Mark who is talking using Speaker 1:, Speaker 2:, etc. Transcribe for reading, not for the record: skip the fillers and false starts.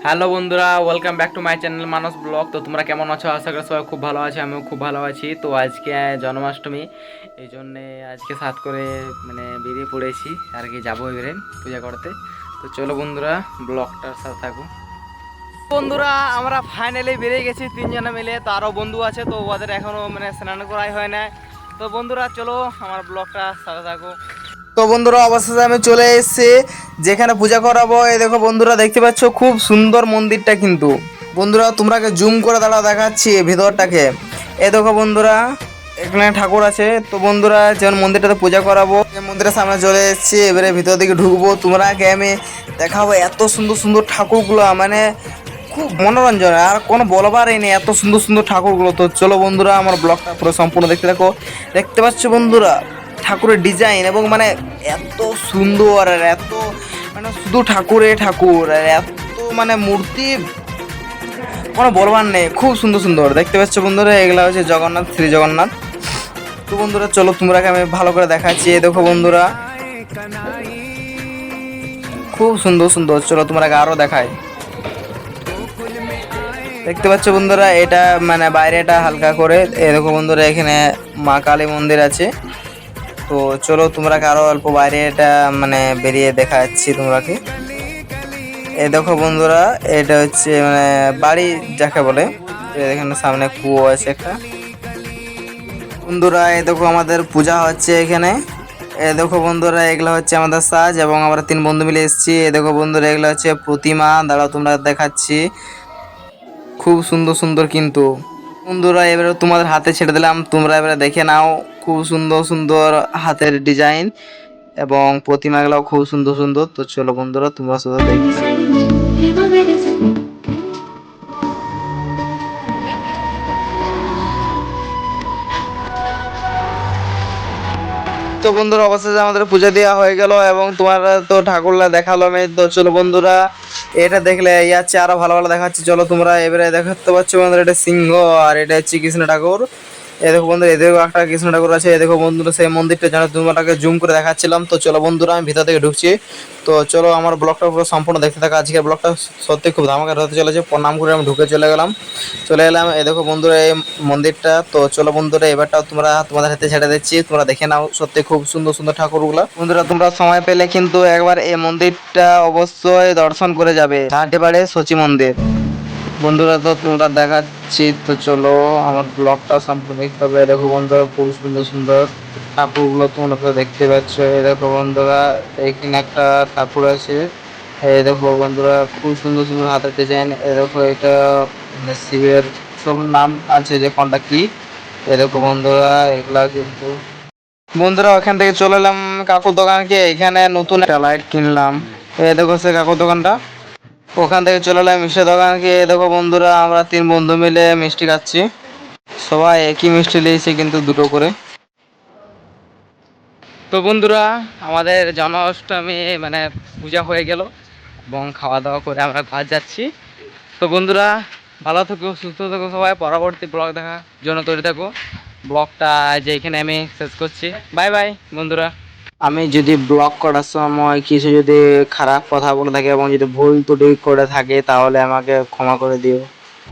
Speaker 1: Hello বন্ধুরা, welcome back to my channel Manas blog. তো তোমরা কেমন আছো? আশা করি সবাই খুব ভালো আছে, আমিও খুব ভালো আছি। তো আজকে জন্মাষ্টমী, এই জন্যে আজকে সাত করে বেরিয়ে পড়েছি আর কি, যাবো এবারে পূজা করতে। তো চলো বন্ধুরা, ব্লগটার সাথে থাকো। বন্ধুরা, আমরা ফাইনালি বেরিয়ে গেছি তিনজনে মিলে। তো আরও বন্ধু আছে, তো ওদের এখনও স্নান করাই হয় না। তো বন্ধুরা চলো আমার ব্লগটা সাথে থাকো। তো বন্ধুরা, অবশেষে আমি চলে এসেছি যেখানে পূজা করাবো। এই দেখো বন্ধুরা, দেখতে পাচ্ছ খুব সুন্দর মন্দিরটা কিন্তু। বন্ধুরা তোমরাকে জুম করে দাঁড়াও, দেখাচ্ছি ভিতরটাকে। এই দেখো বন্ধুরা, এখানে ঠাকুর আছে। তো বন্ধুরা, যেমন মন্দিরটাতে পূজা করাবো, মন্দিরের সামনে চলে এসেছি। এবারে ভিতর দিকে ঢুকবো, তোমরাকে আমি দেখাবো এত সুন্দর সুন্দর ঠাকুরগুলো, খুব মনোরঞ্জন। আর কোনো বলবারই নেই, এত সুন্দর সুন্দর ঠাকুরগুলো। তো চলো বন্ধুরা, আমার ব্লগটা পুরো সম্পূর্ণ দেখতে থাকো। দেখতে পাচ্ছ বন্ধুরা, ঠাকুরের ডিজাইন এবং এত সুন্দর, আর এত শুধু ঠাকুরে ঠাকুর, আর এত মূর্তি, কোনো বলবার নেই। খুব সুন্দর সুন্দর দেখতে পাচ্ছ বন্ধুরা, এগুলা হচ্ছে জগন্নাথ, শ্রী জগন্নাথ। তো বন্ধুরা চলো, তোমরাকে আমি ভালো করে দেখাচ্ছি। এই দেখো বন্ধুরা, খুব সুন্দর সুন্দর। চলো তোমরাকে আরো দেখাই। দেখতে পাচ্ছ বন্ধুরা, এটা বাইরেটা হালকা করে। এই দেখো বন্ধুরা, এখানে মা কালী মন্দির আছে। তো চলো তোমরাকে আরো অল্প বাইরে এটা বেরিয়ে দেখাচ্ছি তোমরাকে। এই দেখো বন্ধুরা, এটা হচ্ছে বাড়ি যাকে বলে। এখানে সামনে কুয়ো আছে একটা। বন্ধুরা এই দেখো, আমাদের পূজা হচ্ছে এখানে। এই দেখো বন্ধুরা, এগুলো হচ্ছে আমাদের সাজ, এবং আমরা তিন বন্ধু মিলে এসেছি। এই দেখো বন্ধুরা, এগুলো হচ্ছে প্রতিমা। দাঁড়াও তোমরা দেখাচ্ছি, খুব সুন্দর সুন্দর কিন্তু। বন্ধুরা এবারে তোমাদের হাতে ছেড়ে দিলাম, তোমরা এবারে দেখে নাও। খুব সুন্দর সুন্দর হাতের ডিজাইন, এবং প্রতিমাগুলো খুব সুন্দর সুন্দর। তো চলো বন্ধুরা, তোমরা শুধু দেখতে। তো বন্ধুরা, অবশেষে আমাদের পূজা দেওয়া হয়ে গেল, এবং তোমরা তো ঠাকুরলা দেখালো আমি। তো চলো বন্ধুরা, এটা দেখলে ইয়াচ্ছে আরো ভালো ভালো দেখাচ্ছে। চলো তোমরা এবারে দেখাতে পাচ্ছ বন্ধুরা, এটা সিংহ, আর এটা হচ্ছে কৃষ্ণ ঠাকুর। এই দেখো বন্ধুরা, এদিকেও একটা কৃষ্ণ ঠাকুর আছে। এই দেখো বন্ধুরা, সেই মন্দিরটা যেন তোমাকে জুম করে দেখাচ্ছিলাম। তো চলো বন্ধুরা, আমি ভিতর থেকে ঢুকছি। তো চলো আমার ব্লগটা পুরো সম্পূর্ণ দেখতে থাকা। আজকের ব্লগটা সত্যি খুব ধামাকা হতে চলেছে। প্রণাম করে আমি ঢুকে চলে এলাম। এই দেখো বন্ধুরা, এই মন্দিরটা। তো চলো বন্ধুরা, এবারটাও তোমরা তোমাদের হাতে ছেড়ে দিচ্ছি, তোমরা দেখে নাও। সত্যি খুব সুন্দর সুন্দর ঠাকুরগুলা। বন্ধুরা তোমরা সময় পেলে কিন্তু একবার এই মন্দিরটা অবশ্যই দর্শন করে যাবে, এবারে সচি মন্দির। বন্ধুরা তো তোমরা দেখাচ্ছি। তো চলো আমার ব্লগটা সম্পূর্ণ দেখতে হবে। দেখো বন্ধুরা, খুব সুন্দর সুন্দর ঠাকুরগুলো তোমরা তো দেখতে পাচ্ছ। এই দেখো বন্ধুরা, এখানে একটা ঠাকুর আছে। এই দেখো বন্ধুরা, খুব সুন্দর সুন্দর হাতের ডিজাইন। এই দেখো, এটা শিবের সব নাম আছে, যে কোনটা কি। এই দেখো বন্ধুরা, এগুলা কিন্তু। বন্ধুরা ওখান থেকে চলে এলাম কাকুর দোকানকে। এখানে নতুন একটা লাইট কিনলাম। এই দেখো সে কাকুর দোকানটা। ওখান থেকে চলে এলাম মিষ্টির দোকানকে। এই দেখো বন্ধুরা, আমরা তিন বন্ধু মিলে মিষ্টি খাচ্ছি। সবাই একই মিষ্টি নিয়েছে, কিন্তু দুটো করে। তো বন্ধুরা, আমাদের জন্মাষ্টমী পূজা হয়ে গেল, এবং খাওয়া দাওয়া করে আমরা কাজ যাচ্ছি। তো বন্ধুরা, ভালো থাকো, সুস্থ থাকো সবাই। পরবর্তী ব্লগ দেখার জন্য তৈরি থাকো। ব্লগটা যে এখানে আমি শেষ করছি। বাই বাই বন্ধুরা। আমি যদি ব্লগ করার সময় কিছু যদি খারাপ কথা বলে থাকি, এবং যদি ভুল ত্রুটি করে থাকে, তাহলে আমাকে ক্ষমা করে দিও।